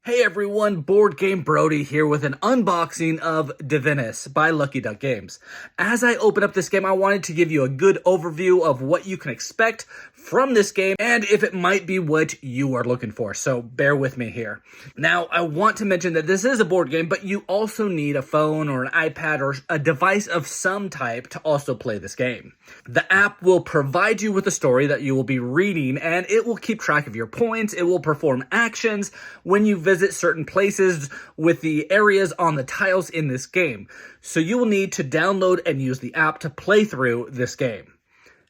Hey everyone, Board Game Brody here with an unboxing of Divinus by Lucky Duck Games. As I open up this game, I wanted to give you a good overview of what you can expect from this game and if it might be what you are looking for, so bear with me here. Now, I want to mention that this is a board game, but you also need a phone or an iPad or a device of some type to also play this game. The app will provide you with a story that you will be reading, and it will keep track of your points. It will perform actions when you visit certain places with the areas on the tiles in this game. So you will need to download and use the app to play through this game.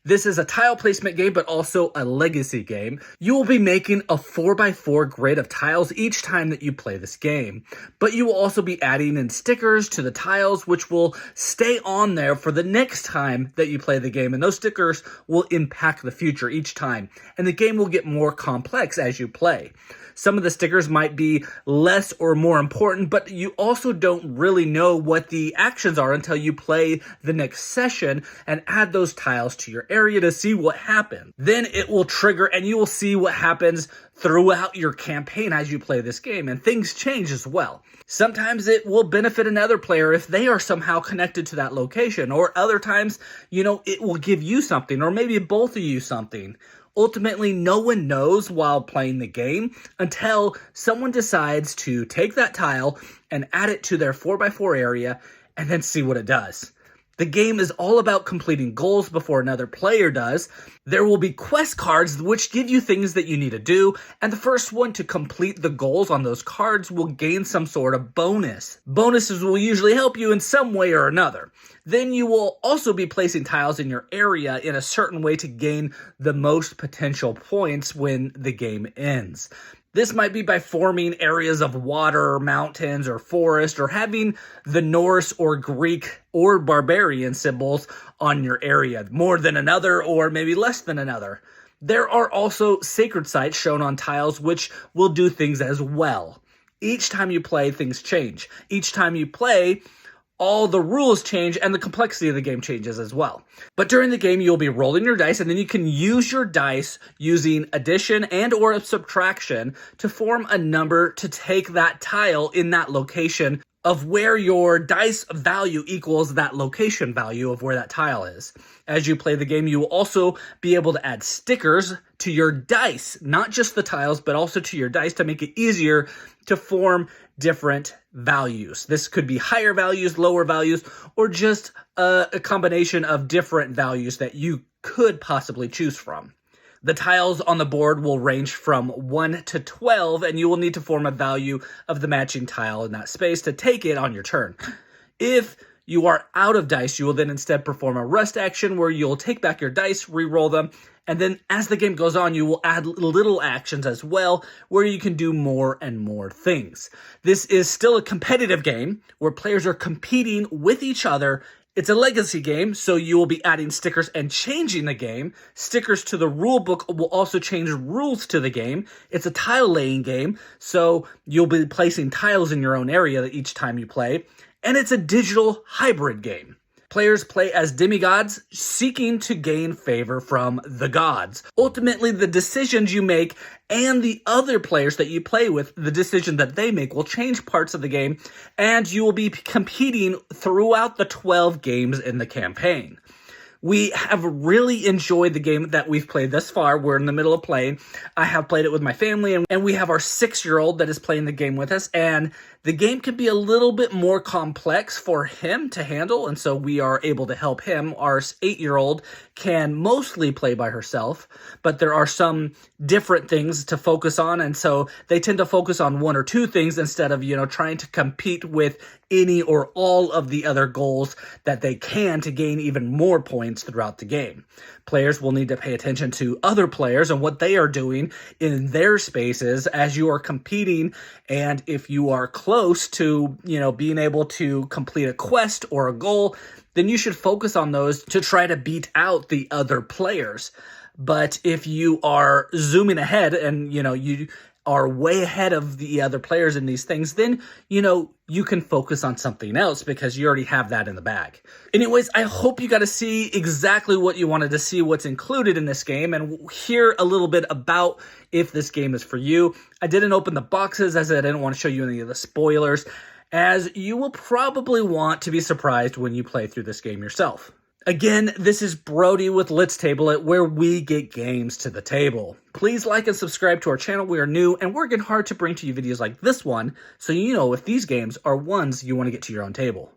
This is a tile placement game, but also a legacy game. You will be making a 4x4 grid of tiles each time that you play this game. But you will also be adding in stickers to the tiles, which will stay on there for the next time that you play the game. And those stickers will impact the future each time. And the game will get more complex as you play. Some of the stickers might be less or more important, but you also don't really know what the actions are until you play the next session and add those tiles to your area to see what happens. Then it will trigger and you will see what happens throughout your campaign as you play this game, and things change as well. Sometimes it will benefit another player if they are somehow connected to that location, or other times, it will give you something, or maybe both of you something. Ultimately, no one knows while playing the game until someone decides to take that tile and add it to their 4x4 area and then see what it does. The game is all about completing goals before another player does. There will be quest cards which give you things that you need to do, and the first one to complete the goals on those cards will gain some sort of bonus. Bonuses will usually help you in some way or another. Then you will also be placing tiles in your area in a certain way to gain the most potential points when the game ends. This might be by forming areas of water, mountains, or forest, or having the Norse or Greek or barbarian symbols on your area, more than another or maybe less than another. There are also sacred sites shown on tiles which will do things as well. Each time you play, things change. Each time you play, all the rules change and the complexity of the game changes as well. But during the game, you'll be rolling your dice, and then you can use your dice using addition and or subtraction to form a number to take that tile in that location of where your dice value equals that location value of where that tile is. As you play the game, you will also be able to add stickers to your dice, not just the tiles, but also to your dice to make it easier to form different values. This could be higher values, lower values, or just a combination of different values that you could possibly choose from. The tiles on the board will range from 1 to 12, and you will need to form a value of the matching tile in that space to take it on your turn. If you are out of dice, you will then instead perform a rest action where you'll take back your dice, re-roll them, and then as the game goes on, you will add little actions as well where you can do more and more things. This is still a competitive game where players are competing with each other. It's a legacy game, so you will be adding stickers and changing the game. Stickers to the rule book will also change rules to the game. It's a tile laying game, so you'll be placing tiles in your own area each time you play. And it's a digital hybrid game. Players play as demigods seeking to gain favor from the gods. Ultimately, the decisions you make and the other players that you play with, the decision that they make will change parts of the game, and you will be competing throughout the 12 games in the campaign. We have really enjoyed the game that we've played thus far. We're in the middle of playing. I have played it with my family, and we have our 6-year-old that is playing the game with us, and the game can be a little bit more complex for him to handle, and so we are able to help him. Our 8-year-old can mostly play by herself, but there are some different things to focus on, and so they tend to focus on one or two things instead of, trying to compete with any or all of the other goals that they can to gain even more points throughout the game. Players will need to pay attention to other players and what they are doing in their spaces as you are competing, and if you are close to, being able to complete a quest or a goal, then you should focus on those to try to beat out the other players. But if you are zooming ahead and, you are way ahead of the other players in these things, then, you can focus on something else because you already have that in the bag. Anyways, I hope you got to see exactly what you wanted to see, what's included in this game, and hear a little bit about if this game is for you. I didn't open the boxes as I didn't want to show you any of the spoilers, as you will probably want to be surprised when you play through this game yourself. Again, this is Brody with Let's Table It, where we get games to the table. Please like and subscribe to our channel. We are new and working hard to bring to you videos like this one, so you know if these games are ones you want to get to your own table.